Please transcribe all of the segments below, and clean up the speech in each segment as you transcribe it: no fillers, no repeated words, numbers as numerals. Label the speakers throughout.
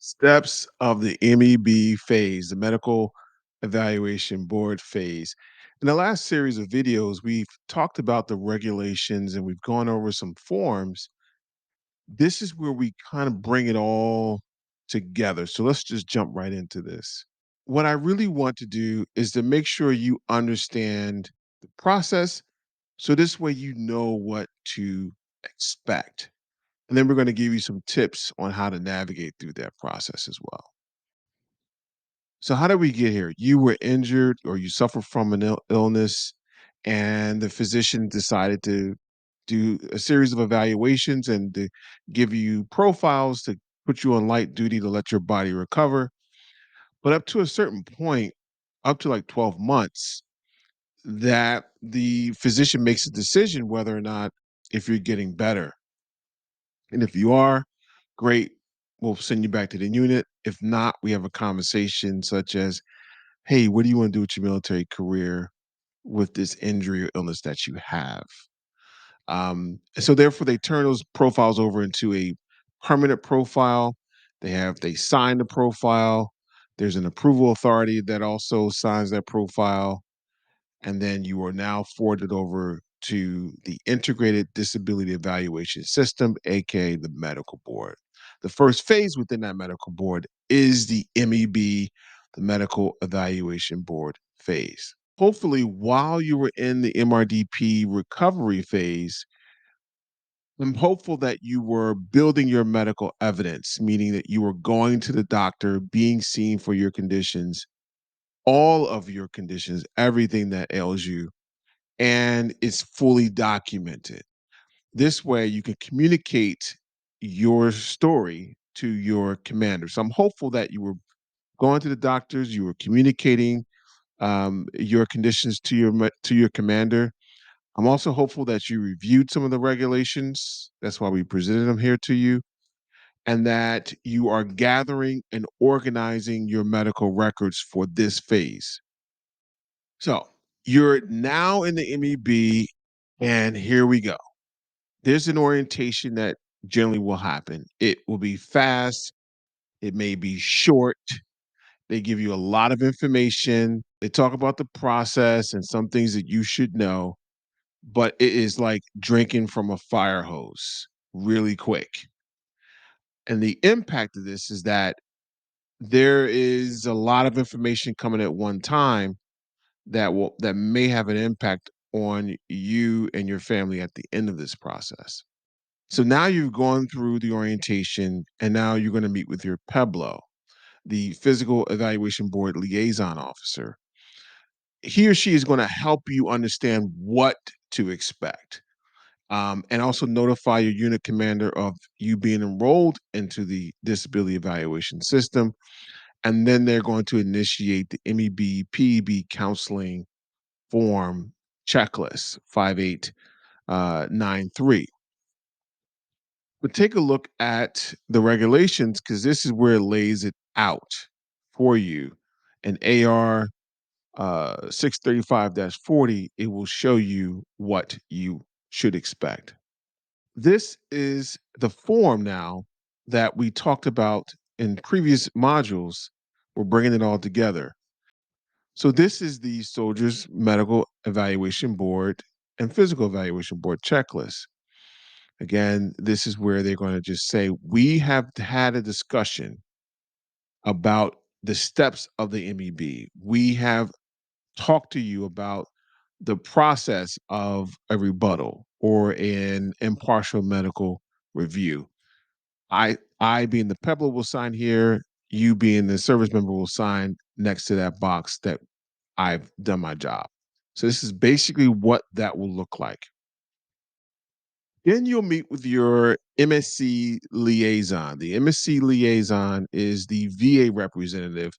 Speaker 1: Steps of the MEB phase, the medical evaluation board phase. In the last series of videos, we've talked about the regulations and we've gone over some forms. This is where we kind of bring it all together. So let's just jump right into this. What I really want to do is to make sure you understand the process. So this way you know what to expect. And then we're going to give you some tips on how to navigate through that process as well. So how did we get here? You were injured or you suffer from an illness, and the physician decided to do a series of evaluations and to give you profiles to put you on light duty to let your body recover. But up to a certain point, up to like 12 months, that the physician makes a decision whether or not if you're getting better. And if you are, great, we'll send you back to the unit. If not, we have a conversation such as, hey, what do you want to do with your military career with this injury or illness that you have? So therefore, they turn those profiles over into a permanent profile. They sign the profile. There's an approval authority that also signs that profile, and then you are now forwarded over to the Integrated Disability Evaluation System, aka the medical board. The first phase within that medical board is the MEB, the Medical Evaluation Board phase. Hopefully, while you were in the MRDP recovery phase, I'm hopeful that you were building your medical evidence, meaning that you were going to the doctor, being seen for your conditions, all of your conditions, everything that ails you, and it's fully documented. This way, you can communicate your story to your commander. So I'm hopeful that you were going to the doctors, you were communicating your conditions to to your commander. I'm also hopeful that you reviewed some of the regulations. That's why we presented them here to you, and that you are gathering and organizing your medical records for this phase. So you're now in the MEB, and here we go. There's an orientation that generally will happen. It will be fast, it may be short. They give you a lot of information. They talk about the process and some things that you should know, but it is like drinking from a fire hose really quick. And the impact of this is that there is a lot of information coming at one time that may have an impact on you and your family at the end of this process. So now you've gone through the orientation and now you're going to meet with your PEBLO, the Physical Evaluation Board Liaison Officer. He or she is going to help you understand what to expect, and also notify your unit commander of you being enrolled into the disability evaluation system. And then they're going to initiate the MEB PEB Counseling Form checklist 5893. But take a look at the regulations because this is where it lays it out for you. And AR 635-40, it will show you what you should expect. This is the form now that we talked about in previous modules. We're bringing it all together. So this is the Soldiers Medical Evaluation Board and Physical Evaluation Board checklist. Again, this is where they're going to just say, we have had a discussion about the steps of the MEB. We have talked to you about the process of a rebuttal or an impartial medical review. I being the PEBLO will sign here, you being the service member will sign next to that box that I've done my job. So this is basically what that will look like. Then you'll meet with your MSC liaison. The MSC liaison is the VA representative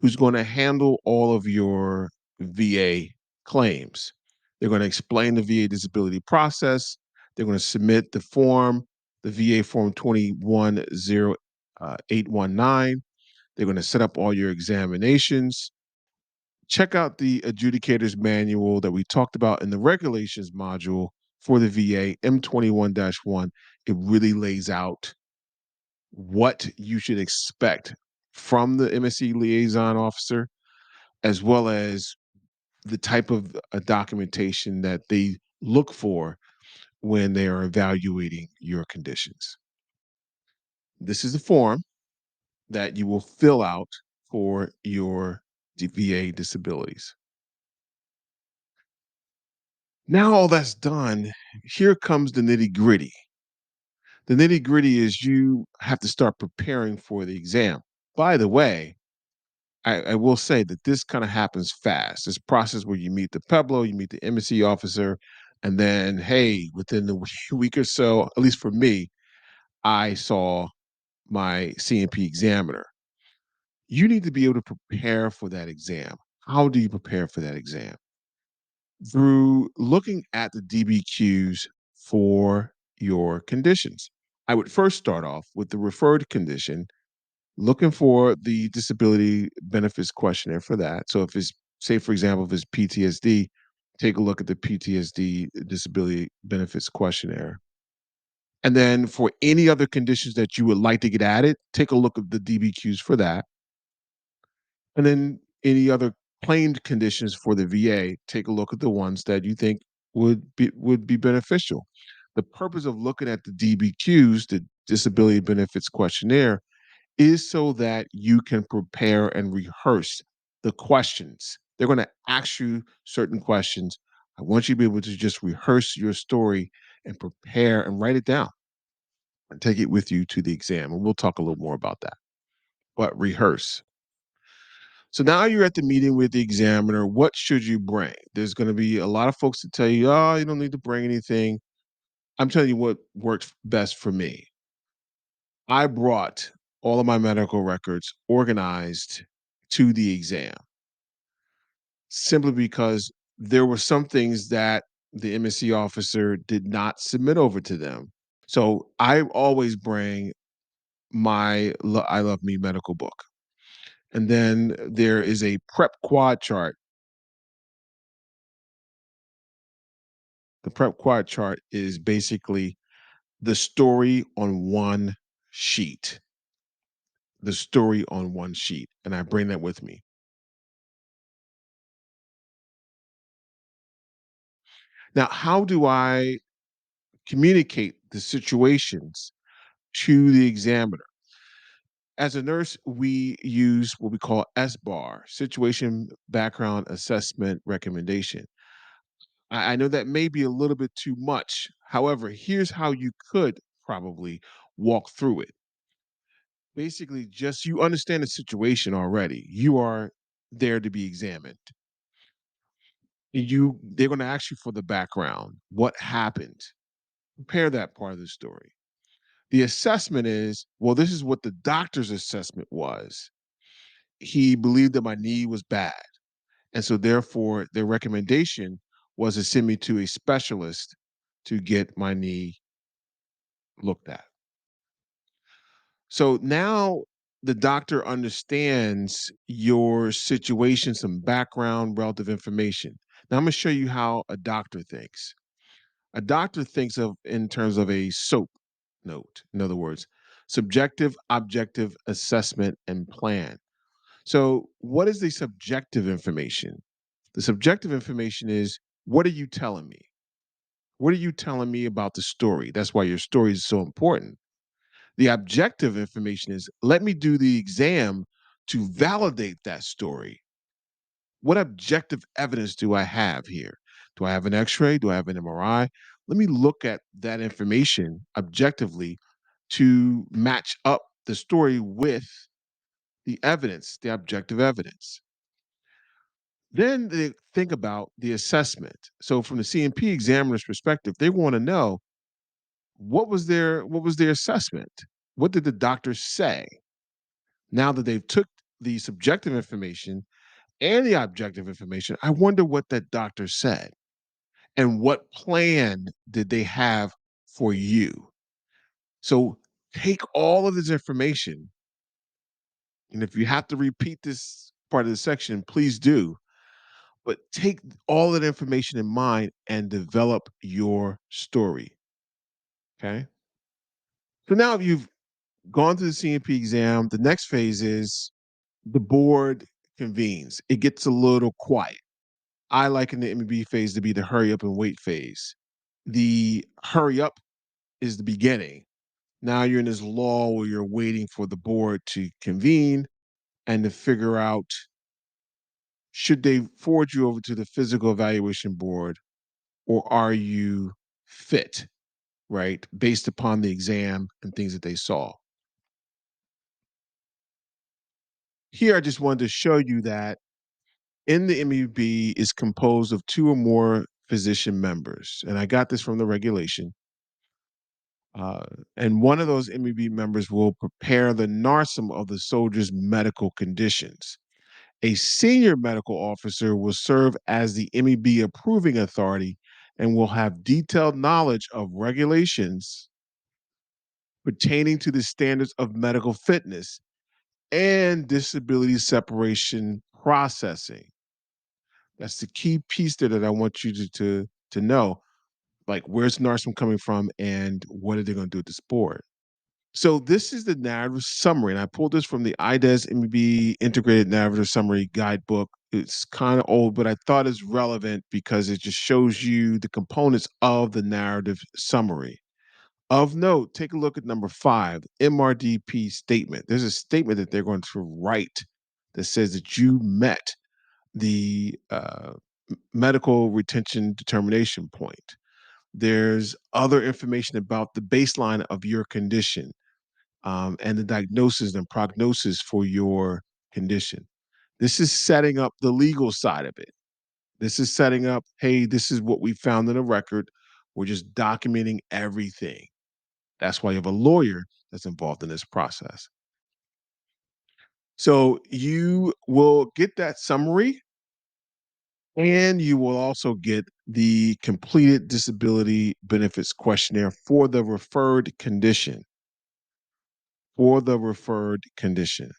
Speaker 1: who's going to handle all of your VA claims. They're going to explain the VA disability process. They're going to submit the form, the VA form 210819. They're going to set up all your examinations. Check out the adjudicator's manual that we talked about in the regulations module for the VA, M21-1. It really lays out what you should expect from the MSC liaison officer, as well as the type of documentation that they look for when they are evaluating your conditions. This is the form that you will fill out for your VA disabilities. Now, all that's done, here comes the nitty gritty. The nitty gritty is you have to start preparing for the exam. By the way, I will say that this kind of happens fast. This process where you meet the PEBLO, you meet the MSC officer, and then, hey, within the week or so, at least for me, I saw my CNP examiner. You need to be able to prepare for that exam. How do you prepare for that exam? Through looking at the DBQs for your conditions. I would first start off with the referred condition, looking for the disability benefits questionnaire for that. So if it's, say, for example, if it's PTSD, take a look at the PTSD disability benefits questionnaire. And then for any other conditions that you would like to get added, take a look at the DBQs for that. And then any other claimed conditions for the VA, take a look at the ones that you think would be beneficial. The purpose of looking at the DBQs, the disability benefits questionnaire, is so that you can prepare and rehearse the questions. They're going to ask you certain questions. I want you to be able to just rehearse your story and prepare and write it down and take it with you to the exam. And we'll talk a little more about that. But rehearse. So now you're at the meeting with the examiner. What should you bring? There's going to be a lot of folks that tell you, oh, you don't need to bring anything. I'm telling you what works best for me. I brought all of my medical records organized to the exam simply because there were some things that the MSC officer did not submit over to them. So I always bring my I Love Me medical book. And then there is a prep quad chart. The prep quad chart is basically the story on one sheet, the story on one sheet. And I bring that with me. Now, how do I communicate the situations to the examiner? As a nurse, we use what we call SBAR, Situation Background Assessment Recommendation. I know that may be a little bit too much. However, here's how you could probably walk through it. Basically, just you understand the situation already. You are there to be examined. They're going to ask you for the background. What happened? Prepare that part of the story. The assessment is, well, this is what the doctor's assessment was. He believed that my knee was bad. And so therefore their recommendation was to send me to a specialist to get my knee looked at. So now the doctor understands your situation, some background, relative information. Now I'm going to show you how a doctor thinks. A doctor thinks of in terms of a SOAP note. In other words, subjective, objective, assessment, and plan. So, what is the subjective information? The subjective information is, what are you telling me? What are you telling me about the story? That's why your story is so important. The objective information is, let me do the exam to validate that story. What objective evidence do I have here? Do I have an x ray? Do I have an MRI? Let me look at that information objectively to match up the story with the evidence, the objective evidence. Then they think about the assessment. So from the CNP examiner's perspective, they want to know what was their assessment? What did the doctor say? Now that they've took the subjective information and the objective information, I wonder what that doctor said and what plan did they have for you. So take all of this information, and if you have to repeat this part of the section, please do. But take all that information in mind and develop your story. Okay. So now you've Gone through the CMP exam, the next phase is the board convenes. It gets a little quiet. I liken the MEB phase to be the hurry up and wait phase. The hurry up is the beginning. Now you're in this lull where you're waiting for the board to convene and to figure out, should they forward you over to the physical evaluation board, or are you fit, right? Based upon the exam and things that they saw. Here, I just wanted to show you that in the MEB is composed of two or more physician members. And I got this from the regulation. Uh, and one of those MEB members will prepare the NARSM of the soldier's medical conditions. A senior medical officer will serve as the MEB approving authority and will have detailed knowledge of regulations pertaining to the standards of medical fitness and disability separation processing. That's the key piece there that I want you to know. Like, where's NARSM coming from and what are they going to do with this board? So this is the narrative summary, and I pulled this from the IDES MEB Integrated Narrative Summary Guidebook. It's kind of old, but I thought it's relevant because it just shows you the components of the narrative summary. Of note, take a look at number 5, MRDP statement. There's a statement that they're going to write that says that you met the medical retention determination point. There's other information about the baseline of your condition, and the diagnosis and prognosis for your condition. This is setting up the legal side of it. This is setting up, hey, this is what we found in a record. We're just documenting everything. That's why you have a lawyer that's involved in this process. So you will get that summary, and you will also get the completed disability benefits questionnaire for the referred condition. For the referred condition.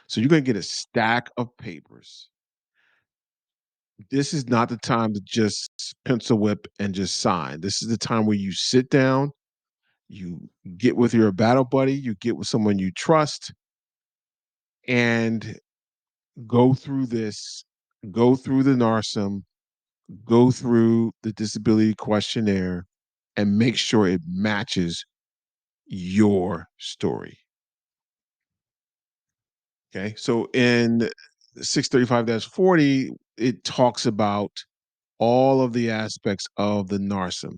Speaker 1: So you're going to get a stack of papers. This is not the time to just pencil whip and just sign. This is the time where you sit down, you get with your battle buddy, you get with someone you trust, and go through this, go through the NARSM, go through the disability questionnaire, and make sure it matches your story. Okay. So in 635-40, it talks about all of the aspects of the NARSM.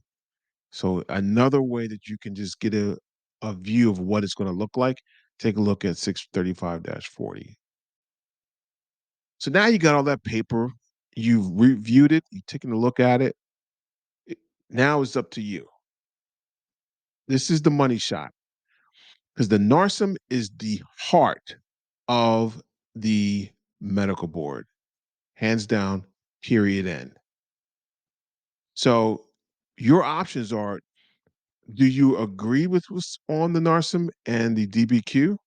Speaker 1: So another way that you can just get a view of what it's going to look like, take a look at 635-40. So now you got all that paper, you've reviewed it, you've taken a look at it. Now it's up to you. This is the money shot, because the NARSM is the heart of the medical board, hands down, period, end. So your options are, do you agree with what's on the NARSM and the DBQ,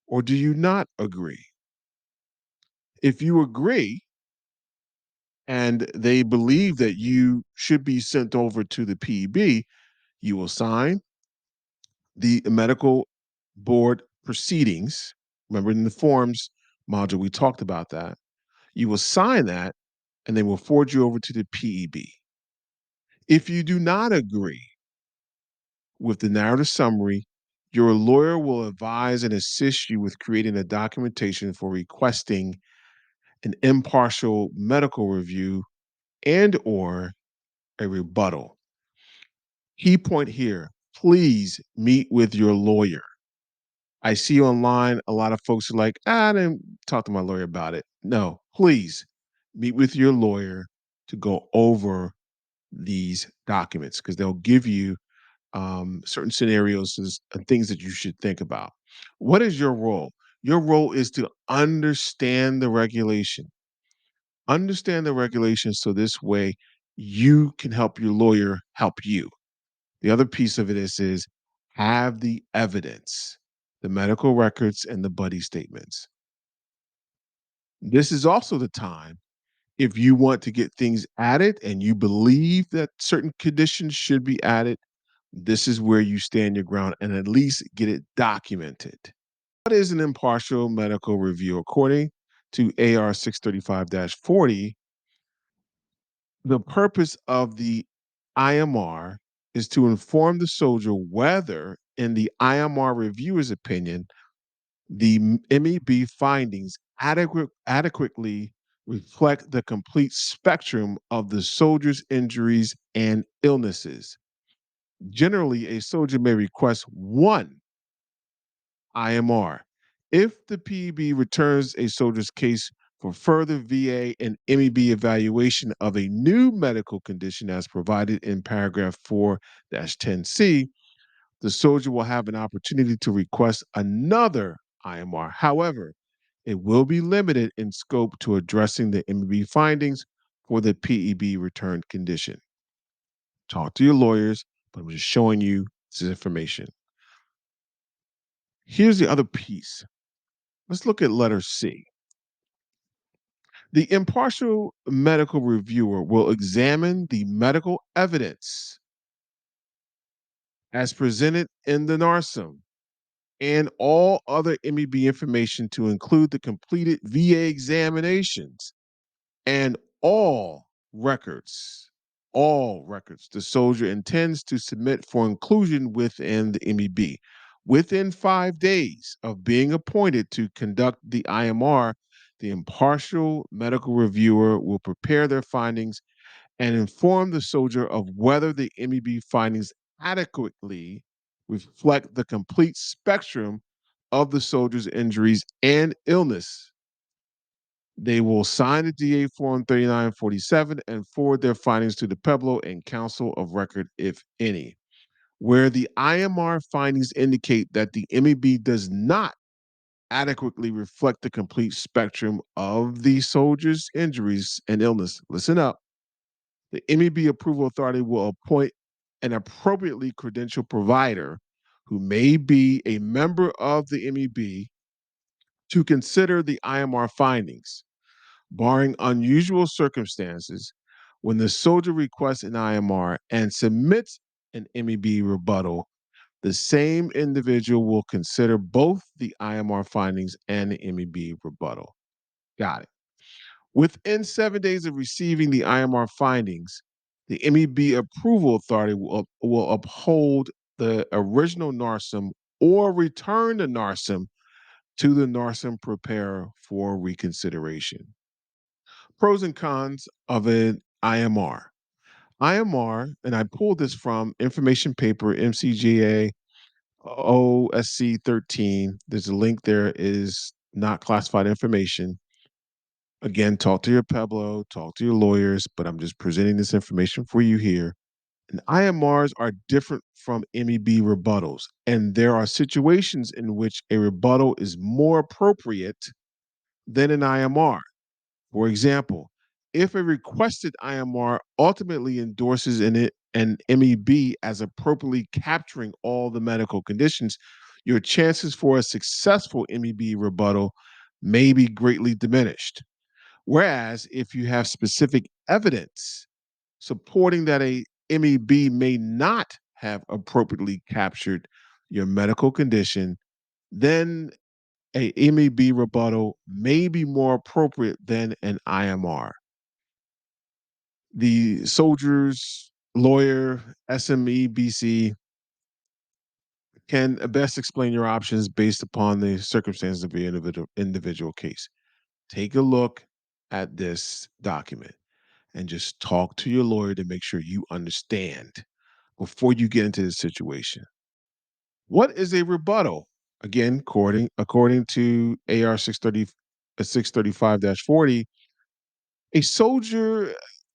Speaker 1: or do you not agree? If you agree and they believe that you should be sent over to the PEB, you will sign the medical board proceedings. Remember, in the forms module, we talked about that. You will sign that, and they will forward you over to the PEB. If you do not agree with the narrative summary, your lawyer will advise and assist you with creating a documentation for requesting an impartial medical review and or a rebuttal. Key point here, please meet with your lawyer. I see online a lot of folks are like, I didn't talk to my lawyer about it. No, please meet with your lawyer to go over these documents, because they'll give you certain scenarios and things that you should think about. What is your role? Your role is to understand the regulation. Understand the regulation so this way you can help your lawyer help you. The other piece of it is have the evidence, the medical records and the buddy statements. This is also the time, if you want to get things added and you believe that certain conditions should be added, This is where you stand your ground and at least get it documented. What is an impartial medical review? According to AR 635 40, the purpose of the IMR is to inform the soldier whether, in the IMR reviewer's opinion, the MEB findings adequately reflect the complete spectrum of the soldier's injuries and illnesses. Generally, a soldier may request one IMR. If the PEB returns a soldier's case for further VA and MEB evaluation of a new medical condition as provided in paragraph 4-10C, the soldier will have an opportunity to request another IMR. However, it will be limited in scope to addressing the MEB findings for the PEB returned condition. Talk to your lawyers, but I'm just showing you this information. Here's the other piece. Let's look at letter C. The impartial medical reviewer will examine the medical evidence as presented in the NARSIM and all other MEB information to include the completed VA examinations and all records the soldier intends to submit for inclusion within the MEB. Within 5 days of being appointed to conduct the IMR, the impartial medical reviewer will prepare their findings and inform the soldier of whether the MEB findings adequately reflect the complete spectrum of the soldier's injuries and illness. They will sign the DA Form 3947 and forward their findings to the PEBLO and Council of Record, if any. Where the IMR findings indicate that the MEB does not adequately reflect the complete spectrum of the soldier's injuries and illness, listen up. The MEB Approval Authority will appoint an appropriately credentialed provider who may be a member of the MEB to consider the IMR findings. Barring unusual circumstances, when the soldier requests an IMR and submits an MEB rebuttal, the same individual will consider both the IMR findings and the MEB rebuttal. Got it. Within 7 days of receiving the IMR findings, the MEB Approval Authority will uphold the original NARSIM or return the NARSIM to the NARSIM preparer for reconsideration. Pros and cons of an IMR. IMR, and I pulled this from information paper MCGA OSC 13. There's a link there, is not classified information. Again, talk to your PEBLO, talk to your lawyers, but I'm just presenting this information for you here. And IMRs are different from MEB rebuttals, and there are situations in which a rebuttal is more appropriate than an IMR. For example, if a requested IMR ultimately endorses an MEB as appropriately capturing all the medical conditions, your chances for a successful MEB rebuttal may be greatly diminished. Whereas if you have specific evidence supporting that a MEB may not have appropriately captured your medical condition, then a MEB rebuttal may be more appropriate than an IMR. The soldier's lawyer, SME, can best explain your options based upon the circumstances of your individual case. Take a look at this document and just talk to your lawyer to make sure you understand before you get into this situation. What is a rebuttal? Again, according to AR 635 40, a soldier,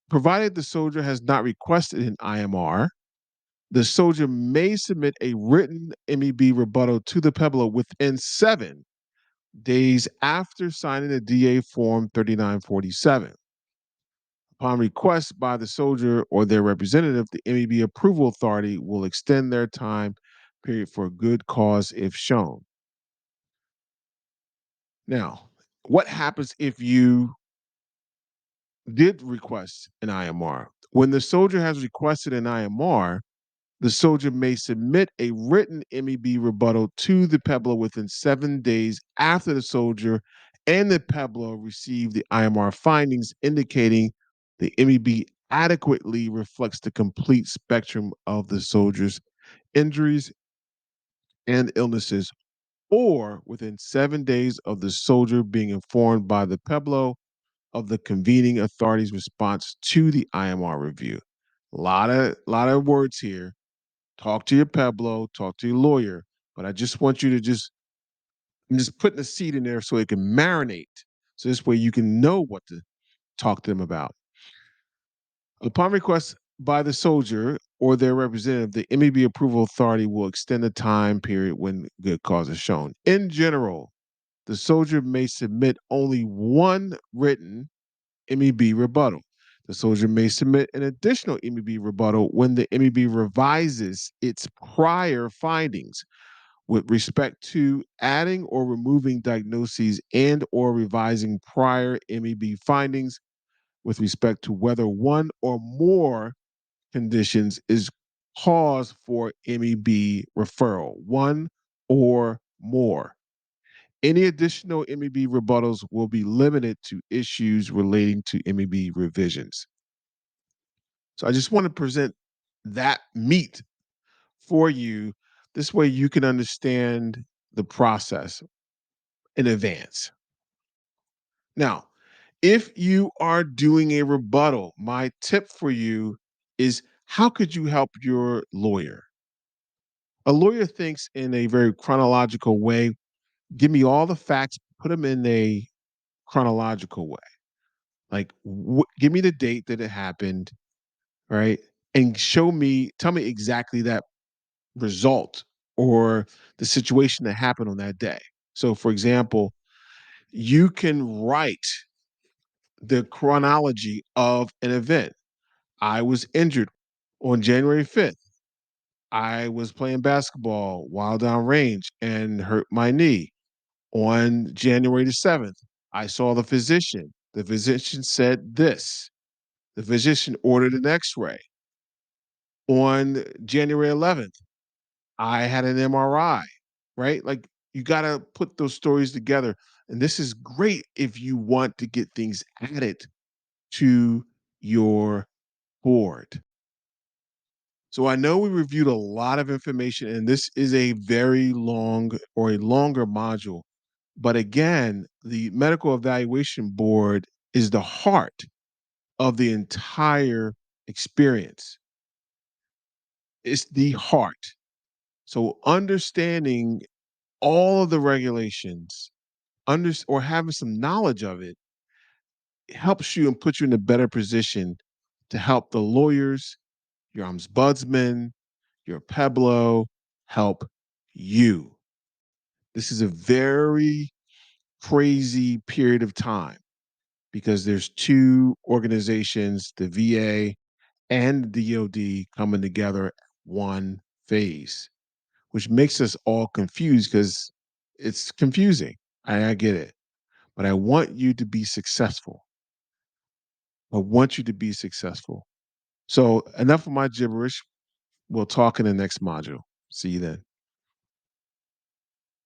Speaker 1: provided the soldier has not requested an IMR, the soldier may submit a written MEB rebuttal to the PEBLO within 7 days after signing the DA Form 3947. Upon request by the soldier or their representative, the MEB Approval Authority will extend their time period for good cause if shown. Now, what happens if you did request an IMR? When the soldier has requested an IMR, The soldier may submit a written MEB rebuttal to the PEBLO within 7 days after the soldier and the PEBLO receive the IMR findings, indicating the MEB adequately reflects the complete spectrum of the soldier's injuries and illnesses, or within 7 days of the soldier being informed by the PEBLO of the convening authority's response to the IMR review. A lot of words here. Talk to your PEBLO, talk to your lawyer, but I just want you to I'm just putting a seed in there so it can marinate. So this way you can know what to talk to them about. Upon request by the soldier or their representative, the MEB approval authority will extend the time period when good cause is shown. In general, the soldier may submit only one written MEB rebuttal. The soldier may submit an additional MEB rebuttal when the MEB revises its prior findings with respect to adding or removing diagnoses and or revising prior MEB findings with respect to whether one or more conditions is cause for MEB referral, one or more. Any additional MEB rebuttals will be limited to issues relating to MEB revisions. So I just want to present that meat for you. This way you can understand the process in advance. Now, if you are doing a rebuttal, my tip for you is how could you help your lawyer? A lawyer thinks in a very chronological way. Give me all the facts, put them in a chronological way. Like, give me the date that it happened, right? And tell me exactly that result or the situation that happened on that day. So, for example, you can write the chronology of an event. I was injured on January 5th. I was playing basketball while down range and hurt my knee. On January the 7th, I saw the physician. The physician said this. The physician ordered an x ray. On January 11th, I had an MRI, right? Like you got to put those stories together. And this is great if you want to get things added to your board. So I know we reviewed a lot of information, and this is a very long or a longer module. But again, the medical evaluation board is the heart of the entire experience. It's the heart. So understanding all of the regulations, or having some knowledge of it, helps you and puts you in a better position to help the lawyers, your ombudsman, your PEBLO help you. This is a very crazy period of time because there's two organizations, the VA and the DoD, coming together at one phase, which makes us all confused because it's confusing. I get it, but I want you to be successful. I want you to be successful. So enough of my gibberish. We'll talk in the next module. See you then.